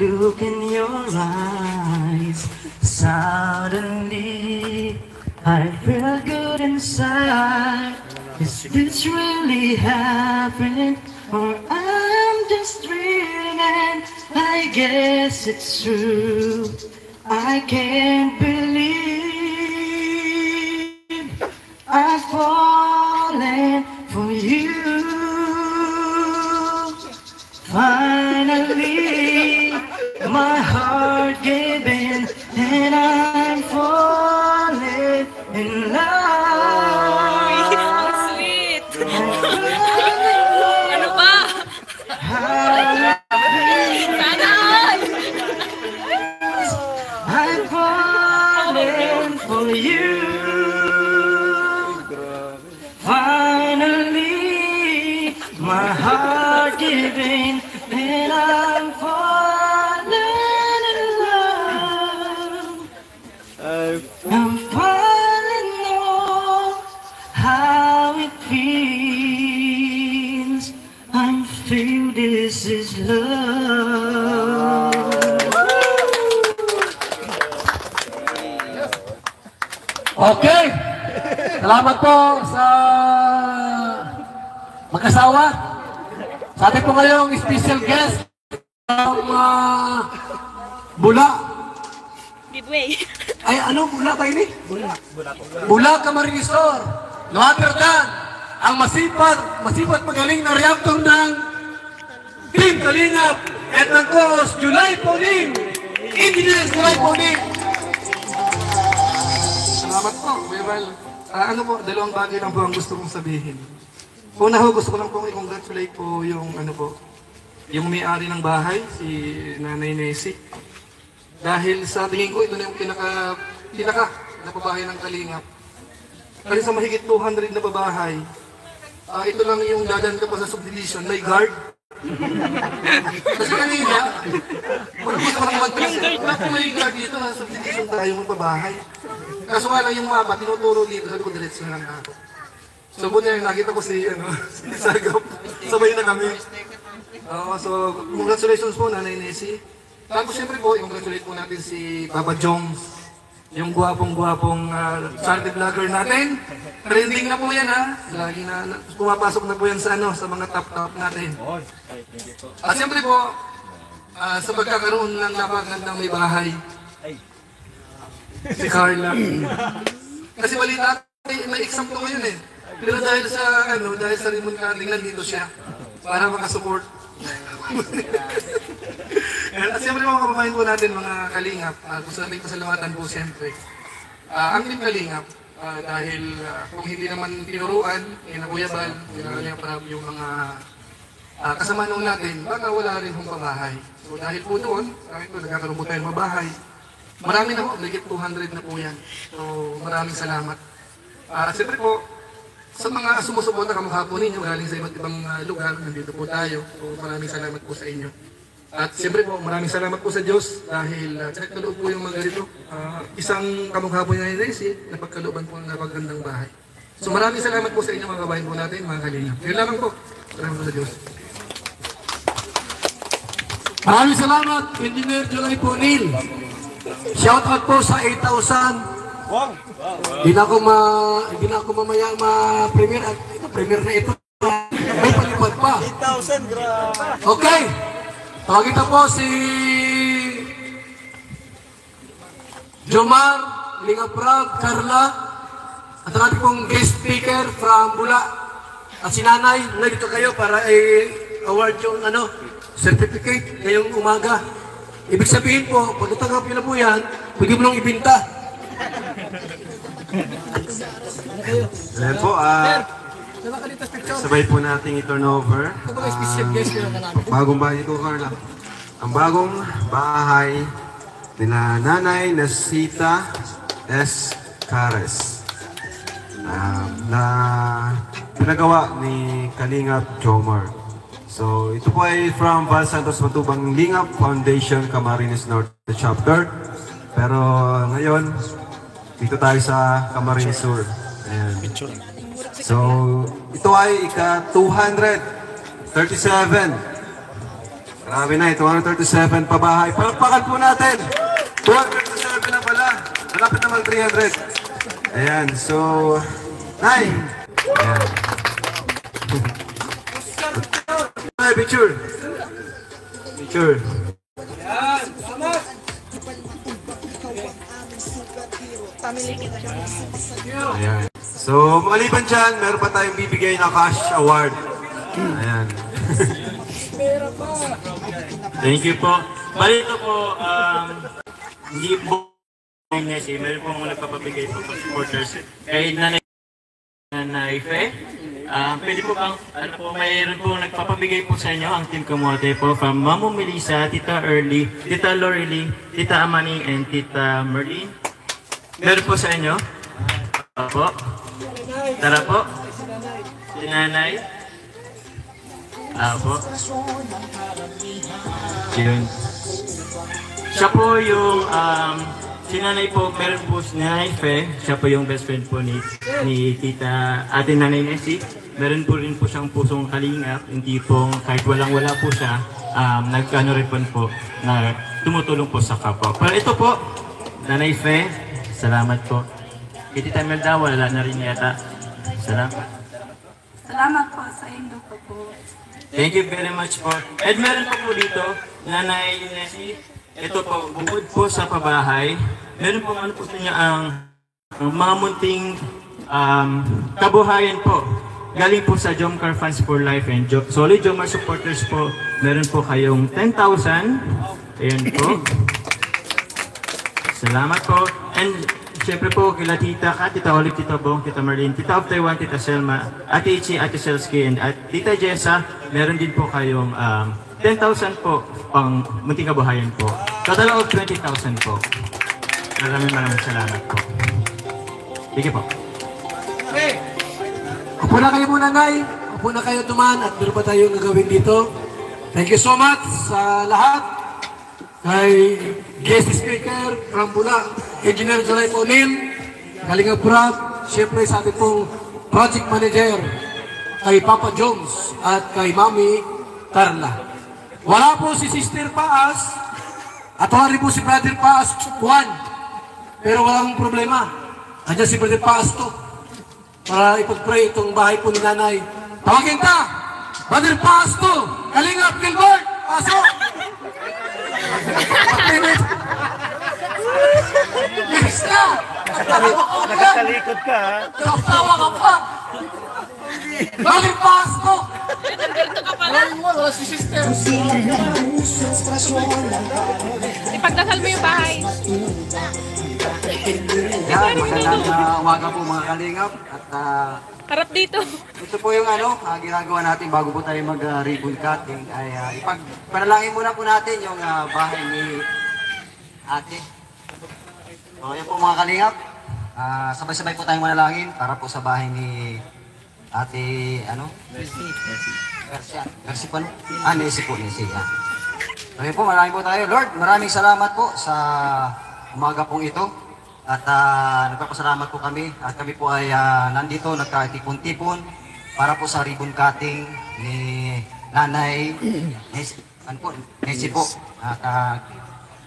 look in your eyes, suddenly I feel good inside. Is this really happening, or I'm just dreaming? I guess it's true. I can't believe I've fallen for you. Finally, my heart gave in, and I'm falling in love. Sweet! I'm Ano ba? falling for you. Finally, my heart gave in, and I'm falling in love. I'm falling know how it feels. I feel this is love. Okay. Salamat po sa mag-asawa. Sa atin po ngayong special guest ng Bula. Midway. Ay, ano? Bula ba ini? Bula Camarines Store. No other than ang masipag magaling na reactor ng Team Kalingap at ng co-host July Poning. Engineers July Poning. Salamat po, Kuya Val. Ano po, dalawang bagay lang po ang gusto kong sabihin. Una ho, gusto ko lang pong i-congratulate po yung yung may-ari ng bahay, si Nanay Nessie. Dahil sa tingin ko, ito na yung pinaka na babahay ng Kalingap. Kasi sa mahigit 200 na babahay, ito lang yung dadaan ka pa sa subdivision, may guard. Kasi kanina, gusto ko lang mag-trust. Bakit may guard dito, sa subdivision tayo magbabahay. Kaso nga lang yung mama, tinuturo dito, sabi ko, diretso na lang ako. So, buti na nakita ko si Sagap. Sabay na kami. So, congratulations po, Nanay Nessie. Tapos, siyempre po, congratulate po natin si Papa Jones. Yung guwapong charity vlogger natin. Trending na po yan, ha? Lagi na, pumapasok na po yan sa mga top natin. At siyempre po, sa pagkakaroon ng napakagandang may bahay, si Carla. Kasi balita, may exam po ngayon eh. Pero dahil sa Raymond Carling, nandito siya para makasupport. At siyempre mga kababayan po natin, mga Kalingap, gusto natin pasalamatan po siyempre. Ang Team Kalingap, dahil kung hindi naman tinuruan, Kuya Val, yung mga kasama nung natin, baka wala rin hong pabahay. So dahil po doon, kahit po nagkakaroon po tayo ng mabahay, marami na po, ligit 200 na po yan. So maraming salamat. Siyempre po, sa mga sumusuporta kamukha po ninyo, galing sa iba't ibang lugar, nandito po tayo. So maraming salamat po sa inyo. At siyempre po, maraming salamat po sa Diyos dahil nagkaloob po yung mga ganito. Isang kamukha po niya ni Nessie, napagkalooban po ng napagandang bahay. So maraming salamat po sa inyo mga kabayan po natin, mga Kalingap. Yun lamang po. Salamat po sa Diyos. Maraming salamat, Engineer July Ponil. Shout out po sa 8,000. Hindi na ako mamaya ma-premier at ito, premier na ito. May palipad pa. 8,000, grabe. Okay. Tawagin po si Jomar, Lingaprag, Carla, at ang ating pong guest speaker from Bula. At si Nanay, nandito kayo para i-award yung certificate ngayong umaga. Ibig sabihin po, pag natanggap nyo na po yan, pwede mo nang ibinta. Ayan po, sabay po nating i-turnover. Bagong bahay ito, Carla. Ang bagong bahay nila Nanay Nesita S. Cares na pinagawa ni Kalingap Jomar. So, ito po ay from Val Santos Matubang Lingap Foundation, Camarines Norte Chapter. Pero ngayon, dito tayo sa Camarines Sur. Ayan. So, ito ay ika-237 Grabe na, 237 pabahay. Palakpakan po natin. 237 na pala. Malapit na mag 300. Ayan, so... Nay! Ayan. Ay, picture. Picture. Ayan. So, maliban dyan, meron pa tayong bibigay na cash award. Ayan. Thank you po. Balito po, hindi po meron po mga nagpapabigay po sa supporters. Kay Nanay Fe, pwede po bang, mayroon po nagpapabigay po sa inyo ang Team Kamote po from Mamo Melissa, Tita Early, Tita Lorely, Tita Amani, and Tita Merlin. Meron po sa inyo? Opo. Tara po. Si Nanay. Opo. Yun. Siya po yung, si Nanay po, meron po si Nanay Fe, siya po yung best friend po ni Tita Ate Nanay Nessie. Meron po rin po siyang pusong kalingap, hindi po kahit walang-wala po siya, nagkano rin po na tumutulong po sa kapwa. Pero ito po, Nanay Fe, salamat po. Kay Tita Melda, wala na rin yata. Salamat. Salamat po sa inyo po. Thank you very much po. And meron po dito, Nanay Nessie, ito po, bukod po sa pabahay, meron po ano po sa inyo ang mga munting kabuhayan po. Galing po sa Jomcar Funds for Life and Solid Jomar supporters po, meron po kayong 10,000. Ayan po. Salamat po. And siyempre po, kila Tita Kat, Tita Olive, Tita Bong, Tita Marlene, Tita of Taiwan, Tita Selma, Ate Ichi, Ate Selsky, and Tita Jessa, meron din po kayong 10,000 po pang munting kabuhayan po. Total of 20,000 po. Maraming salamat po. Sige po. Upo na kayo muna, Nay. Upo na kayo duman at meron pa tayong gagawin dito. Thank you so much sa lahat. Kay guest speaker from Bula, Engineer Jolay O'Neill, Kalinga Prab, siyempre sa ating pong project manager, kay Papa Jones at kay Mami Carla. Wala po si Sister Paas at wala rin po si Brother Paas 1. Pero walang problema. Andiyan si Brother Paas to para ipag-pray itong bahay po ni Nanay. Tawagin ka! Brother Paas to! Kalingap Gilbert! Pasok! Yes na! Nagkatalikod ka ha? Nakasawa ka pa! Brother Paas to! Nandito ka pala. Wala si Sister! Ipagdasal mo yung bahay. Yan, magandang umaga po mga kalingap. At Harap dito. ito po yung ginagawa natin bago po tayo mag-ribbon cutting. Ay panalangin muna po natin yung bahay ni ate. So yan po mga kalingap. Sabay-sabay po tayong manalangin para po sa bahay ni ate, Mercy po, Nessie po, Nessie. So yan po, maraming po tayo. Lord, maraming salamat po sa umaga pong ito. At nagpapasalamat po kami at kami po ay nandito nagkatipon-tipon para po sa ribbon cutting ni Nanay Nessie po. At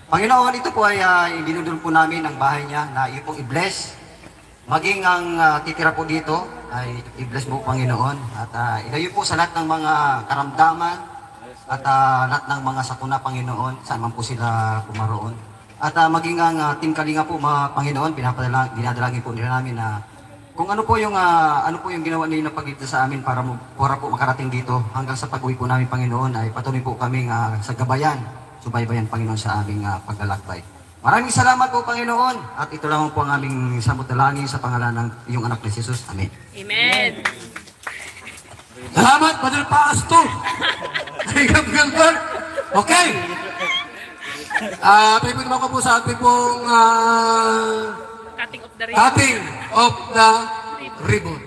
Panginoon, ito po ay dinudulong po namin ang bahay niya na iyo pong i-bless. Maging ang titira po dito ay i-bless mo Panginoon. At ilayo po sa lahat ng mga karamdaman at lahat ng mga sakuna Panginoon, saan man po sila pumaroon. At maging ang Team Kalinga po, mga Panginoon, dinadalangin po nila namin na kung ano po yung ginawa nila pagkita sa amin para po makarating dito hanggang sa pag-uwi po namin, Panginoon, ay patuloy po kaming sa gabayan, subaybayan, Panginoon, sa aming paglalakbay. Maraming salamat po, Panginoon, at ito lamang po ang aming samot dalangin sa pangalan ng iyong anak ni Jesus. Amen. Amen. Salamat, Brother Paas to! Okay! Pwede naman ko po sa ating pong Cutting of the ribbon. cutting of the ribbon.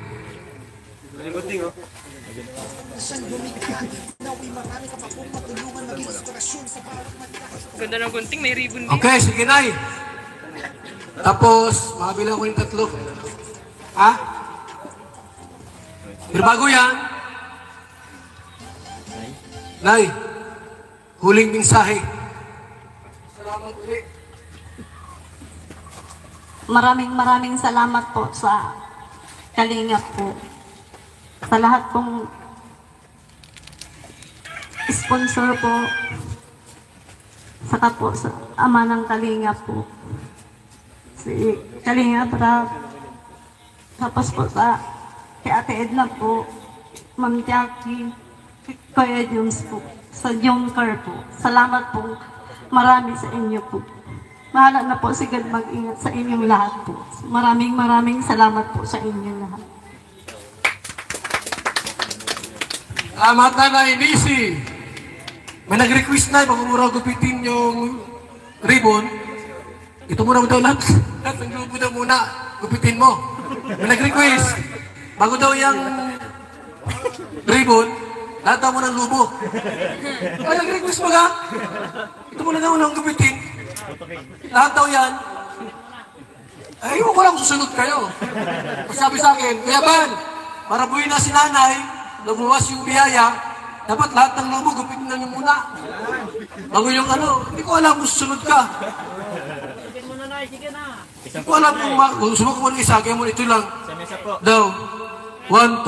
Ganda ng gunting, may ribbon din. Okay, sige Nay. Tapos, makabilang ko yung tatlo. Ha? Pero bago yan, Nay, huling mensahe. Salamat ulit. Maraming salamat po sa Kalingap po. Sa lahat pong sponsor po. Saka po sa ama ng Kalingap po. Si Kalingap Rab. Tapos po sa kay Ate Edna po. Ma'am Jackie. Kuya Jones po. Sa Junker po. Salamat po. Marami sa inyo po. Bahala na po si God mag-ingat sa inyong lahat po. Maraming salamat po sa inyong lahat. Salamat na Inisi. May nag-request na, magmumura gupitin yung ribbon. Ito muna daw lahat. Lahat ng grupo daw muna, gupitin mo. May nag-request. Bago daw yung ribbon, lahat daw mo ng lubo. May nag-request mo ka? Ito muna daw ng gupitin. Lahat daw yan. Ay, ko lang susunod kayo. Sabi sa akin, Kuya Ban, para buhay na si nanay, lumuwas yung biyaya, dapat lahat ng lubo, gupitin na nyo muna. Bago yung ano, hindi ko alam kung susunod ka. Hindi ko alam kung gusto mo isa, kaya mo ito lang. Daw, 1, 2,